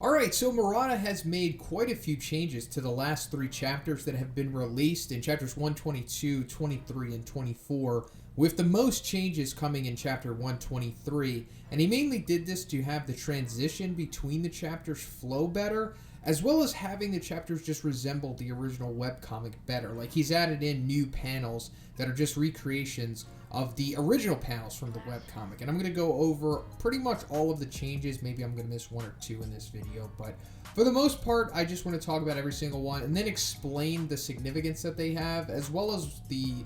Alright, so Murata has made quite a few changes to the last three chapters that have been released in chapters 122, 23, and 24, with the most changes coming in chapter 123. And he mainly did this to have the transition between the chapters flow better, as well as having the chapters just resemble the original webcomic better. Like, he's added in new panels that are just recreations of the original panels from the webcomic. And I'm going to go over pretty much all of the changes. Maybe I'm going to miss one or two in this video, but for the most part, I just want to talk about every single one and then explain the significance that they have, as well as the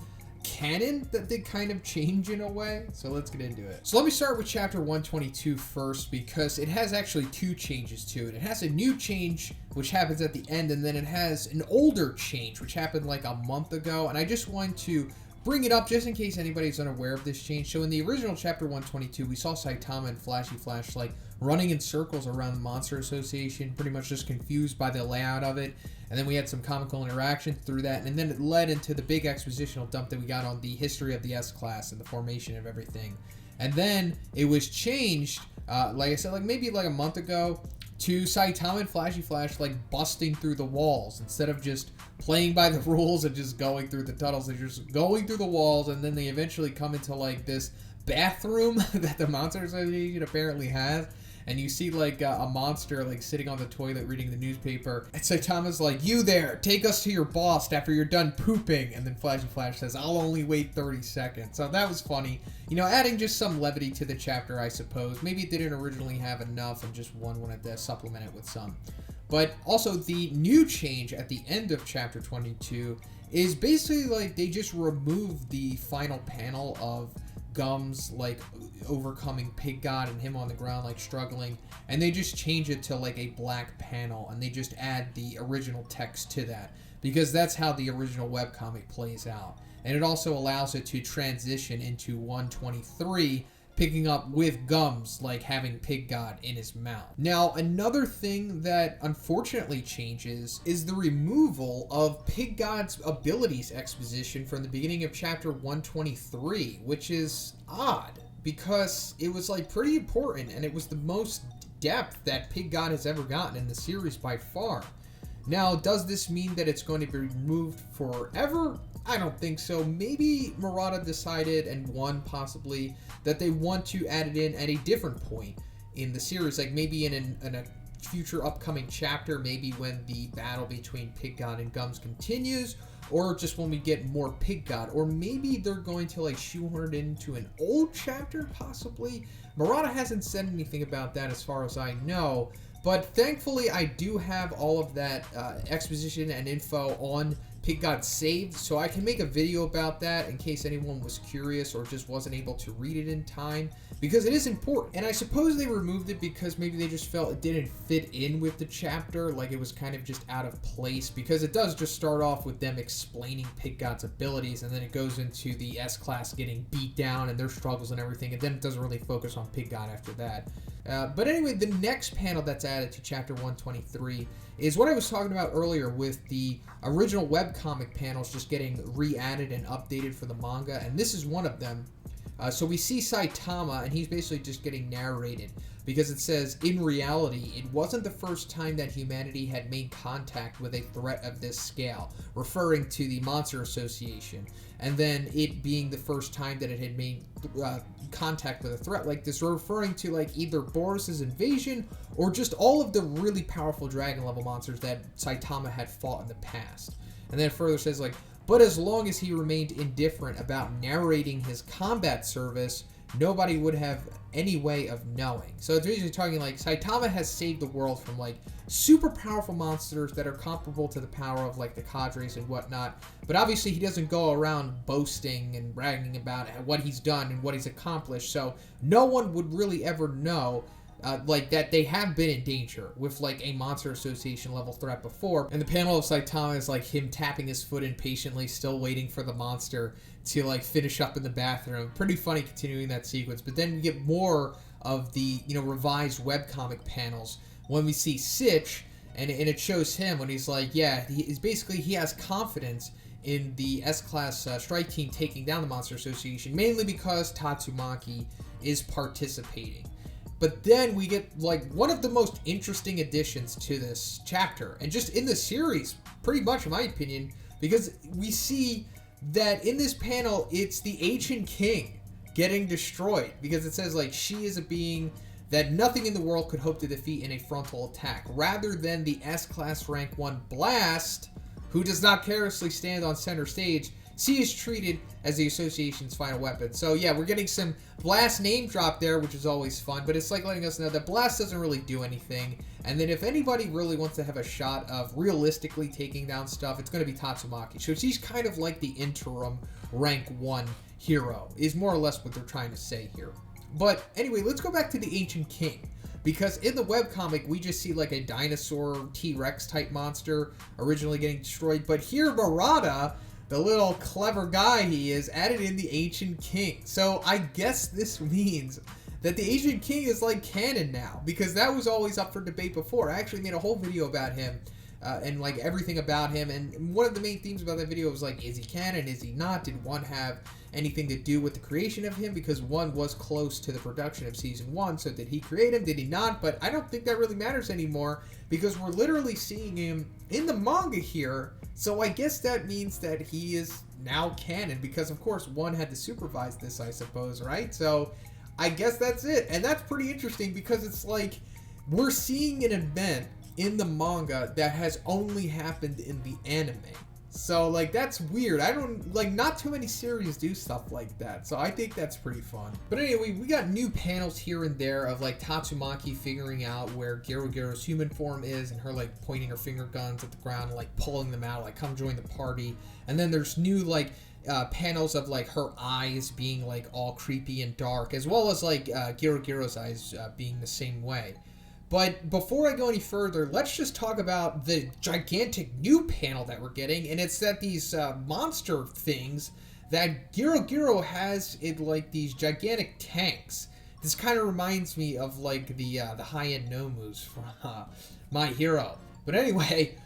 canon that they kind of change in a way. So let's get into it. So let me start with chapter 122 first, because it has actually two changes to it. It has a new change which happens at the end, and then it has an older change which happened like a month ago, and I just want to bring it up just in case anybody's unaware of this change. So in the original chapter 122, we saw Saitama and Flashy Flash like running in circles around the Monster Association, pretty much just confused by the layout of it. And then we had some comical interaction through that, and then it led into the big expositional dump that we got on the history of the S-Class and the formation of everything. And then it was changed, like I said, like maybe like a month ago, to Saitama and Flashy Flash like busting through the walls instead of just playing by the rules and just going through the tunnels. They're just going through the walls, and then they eventually come into like this bathroom that the Monster Association apparently has. And you see like a monster like sitting on the toilet reading the newspaper. And Saitama's like, "You there, take us to your boss after you're done pooping." And then Flashy Flash says, "I'll only wait 30 seconds. So that was funny. You know, adding just some levity to the chapter, I suppose. Maybe it didn't originally have enough and just one wanted to supplement it with some. But also the new change at the end of chapter 22 is basically like they just removed the final panel of Gums like overcoming Pig God and him on the ground like struggling, and they just change it to like a black panel, and they just add the original text to that, because that's how the original webcomic plays out. And it also allows it to transition into 123, picking up with Gums like having Pig God in his mouth. Now, another thing that unfortunately changes is the removal of Pig God's abilities exposition from the beginning of chapter 123, which is odd because it was like pretty important, and it was the most depth that Pig God has ever gotten in the series by far. Now, does this mean that it's going to be removed forever? I don't think so. Maybe Murata decided, and one possibly, that they want to add it in at a different point in the series, like maybe in a future upcoming chapter, maybe when the battle between Pig God and Gums continues, or just when we get more Pig God, or maybe they're going to like shoehorn it into an old chapter, possibly. Murata hasn't said anything about that as far as I know, but thankfully I do have all of that exposition and info on Pig God saved, so I can make a video about that in case anyone was curious or just wasn't able to read it in time, because it is important. And I suppose they removed it because maybe they just felt it didn't fit in with the chapter, like it was kind of just out of place, because it does just start off with them explaining Pig God's abilities, and then it goes into the S-Class getting beat down and their struggles and everything, and then it doesn't really focus on Pig God after that. But anyway, the next panel that's added to chapter 123 is what I was talking about earlier with the original webcomic panels just getting re-added and updated for the manga, and this is one of them. So we see Saitama, and he's basically just getting narrated, because it says, "In reality, it wasn't the first time that humanity had made contact with a threat of this scale," referring to the Monster Association, and then it being the first time that it had made contact with a threat like this, referring to like either Boris's invasion or just all of the really powerful dragon level monsters that Saitama had fought in the past. And then it further says like, "But as long as he remained indifferent about narrating his combat service, nobody would have any way of knowing." So it's basically talking like Saitama has saved the world from like super powerful monsters that are comparable to the power of like the cadres and whatnot, but obviously he doesn't go around boasting and bragging about what he's done and what he's accomplished, so no one would really ever know like that they have been in danger with like a Monster Association level threat before. And the panel of Saitama is like him tapping his foot impatiently, still waiting for the monster to like finish up in the bathroom. Pretty funny continuing that sequence. But then we get more of the, you know, revised webcomic panels when we see Sitch, and it shows him when he's like, yeah, he has confidence in the S-Class strike team taking down the Monster Association, mainly because Tatsumaki is participating. But then we get like one of the most interesting additions to this chapter, and just in the series, pretty much in my opinion, because we see that in this panel, it's the ancient king getting destroyed, because it says like she is a being that nothing in the world could hope to defeat in a frontal attack, rather than the S-Class Rank 1 Blast, who does not carelessly stand on center stage. She is treated as the association's final weapon. So yeah, we're getting some Blast name drop there, which is always fun, but it's like letting us know that Blast doesn't really do anything. And then if anybody really wants to have a shot of realistically taking down stuff, it's going to be Tatsumaki. So she's kind of like the interim Rank 1 hero, is more or less what they're trying to say here. But anyway, let's go back to the Ancient King. Because in the webcomic, we just see like a dinosaur T-Rex type monster originally getting destroyed. But here, Murata, the little clever guy he is, added in the Ancient King. So I guess this means that the Ancient King is like canon now, because that was always up for debate before. I actually made a whole video about him and like everything about him. And one of the main themes about that video was like, is he canon? Is he not? Did one have anything to do with the creation of him? Because one was close to the production of season 1. So did he create him? Did he not? But I don't think that really matters anymore, because we're literally seeing him in the manga here. So I guess that means that he is now canon, because of course one had to supervise this, I suppose, right? So I guess that's it. And that's pretty interesting, because it's like we're seeing an event in the manga that has only happened in the anime. So like that's weird. I don't like, not too many series do stuff like that, so I think that's pretty fun. But anyway, we got new panels here and there of like Tatsumaki figuring out where Gyoro Gyoro's human form is, and her like pointing her finger guns at the ground and like pulling them out, like come join the party. And then there's new like panels of like her eyes being like all creepy and dark, as well as like Gyoro Gyoro's eyes being the same way. But before I go any further, let's just talk about the gigantic new panel that we're getting, and it's that these monster things that Gyoro Gyoro has in like these gigantic tanks. This kind of reminds me of like the high-end Nomus from My Hero. But anyway,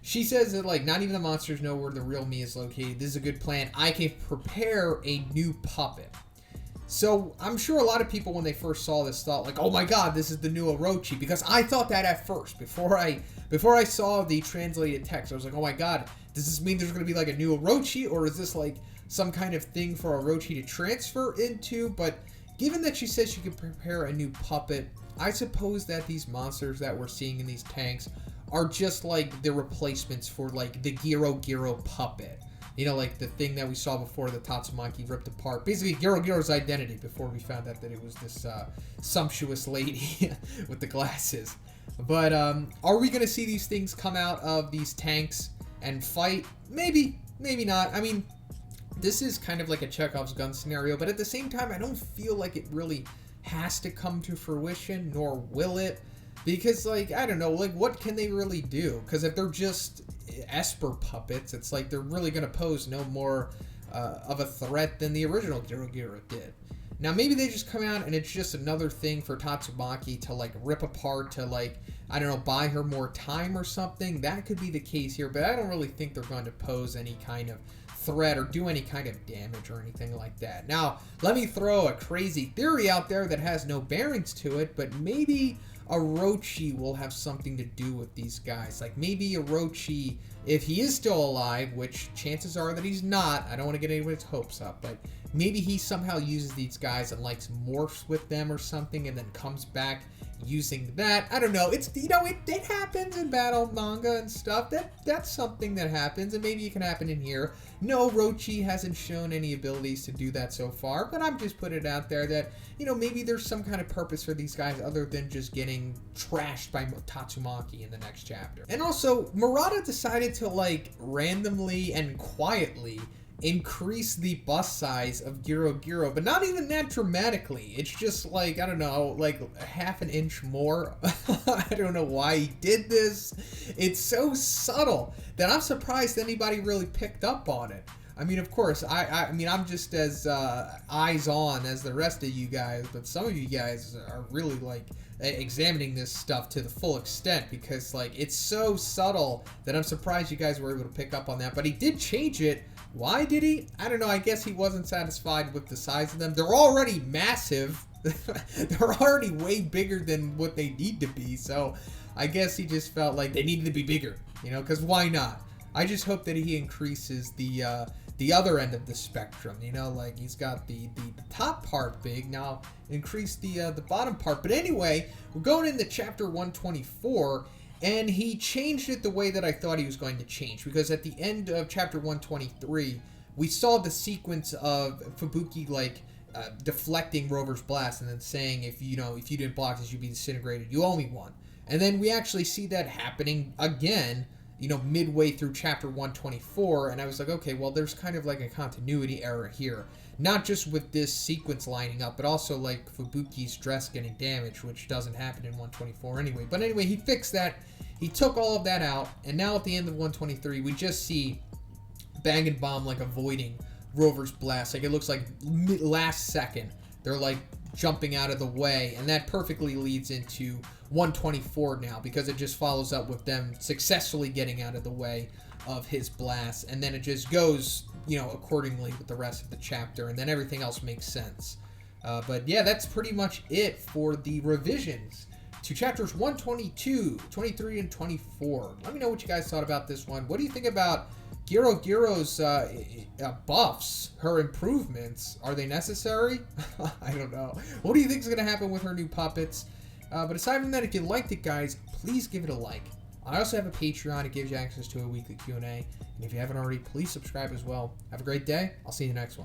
she says that like not even the monsters know where the real me is located. This is a good plan. I can prepare a new puppet. So I'm sure a lot of people when they first saw this thought like, oh my god, this is the new Orochi, because I thought that at first before I saw the translated text. I was like, oh my god, does this mean there's going to be like a new Orochi, or is this like some kind of thing for Orochi to transfer into? But given that she says she can prepare a new puppet, I suppose that these monsters that we're seeing in these tanks are just like the replacements for like the Gyoro Gyoro puppet. You know, like the thing that we saw before the Tatsumaki ripped apart. Basically, Gyoro Gyoro's identity before we found out that it was this sumptuous lady with the glasses. But are we going to see these things come out of these tanks and fight? Maybe, maybe not. I mean, this is kind of like a Chekhov's gun scenario, but at the same time, I don't feel like it really has to come to fruition, nor will it. Because, like, I don't know, like, what can they really do? Because if they're just Esper puppets, it's like they're really going to pose no more of a threat than the original Gyoro Gyoro did. Now, maybe they just come out and it's just another thing for Tatsumaki to, like, rip apart, to, like, I don't know, buy her more time or something. That could be the case here, but I don't really think they're going to pose any kind of threat or do any kind of damage or anything like that. Now, let me throw a crazy theory out there that has no bearings to it, but maybe Orochi will have something to do with these guys. Like maybe Orochi, if he is still alive, which chances are that he's not, I don't want to get anybody's hopes up, but maybe he somehow uses these guys and like morphs with them or something and then comes back using that. I don't know. It's, you know, it happens in battle manga and stuff. That's something that happens, and maybe it can happen in here. No, Orochi hasn't shown any abilities to do that so far, but I'm just putting it out there that, you know, maybe there's some kind of purpose for these guys other than just getting trashed by Tatsumaki in the next chapter. And also, Murata decided to, like, randomly and quietly increase the bust size of Gyoro Gyoro, but not even that dramatically. It's just like, I don't know, like half an inch more. I don't know why he did this. It's so subtle that I'm surprised anybody really picked up on it. I mean, of course, I mean, I'm just as eyes on as the rest of you guys, but some of you guys are really like examining this stuff to the full extent, because like it's so subtle that I'm surprised you guys were able to pick up on that. But he did change it. Why did he? I don't know. I guess he wasn't satisfied with the size of them. They're already massive, they're already way bigger than what they need to be. So I guess he just felt like they needed to be bigger, you know, because why not? I just hope that he increases the other end of the spectrum, you know, like he's got the top part big, now increase the bottom part. But anyway, we're going into chapter 124, and he changed it the way that I thought he was going to change, because at the end of chapter 123, we saw the sequence of Fubuki like deflecting Rover's blast and then saying, if you didn't block this, you'd be disintegrated, you owe me one. And then we actually see that happening again, you know, midway through chapter 124, and I was like, okay, well, there's kind of like a continuity error here. Not just with this sequence lining up, but also like Fubuki's dress getting damaged, which doesn't happen in 124 anyway. But anyway, he fixed that. He took all of that out, and now at the end of 123, we just see Bang and Bomb like avoiding Rover's blast. Like, it looks like last second they're like jumping out of the way, and that perfectly leads into 124 now, because it just follows up with them successfully getting out of the way of his blast, and then it just goes, you know, accordingly with the rest of the chapter, and then everything else makes sense. But yeah, that's pretty much it for the revisions to chapters 122, 23, and 24. Let me know what you guys thought about this one. What do you think about Gyoro Gyoro's buffs, her improvements? Are they necessary? I don't know. What do you think is going to happen with her new puppets? But aside from that, if you liked it, guys, please give it a like. I also have a Patreon. It gives you access to a weekly Q&A. And if you haven't already, please subscribe as well. Have a great day. I'll see you in the next one.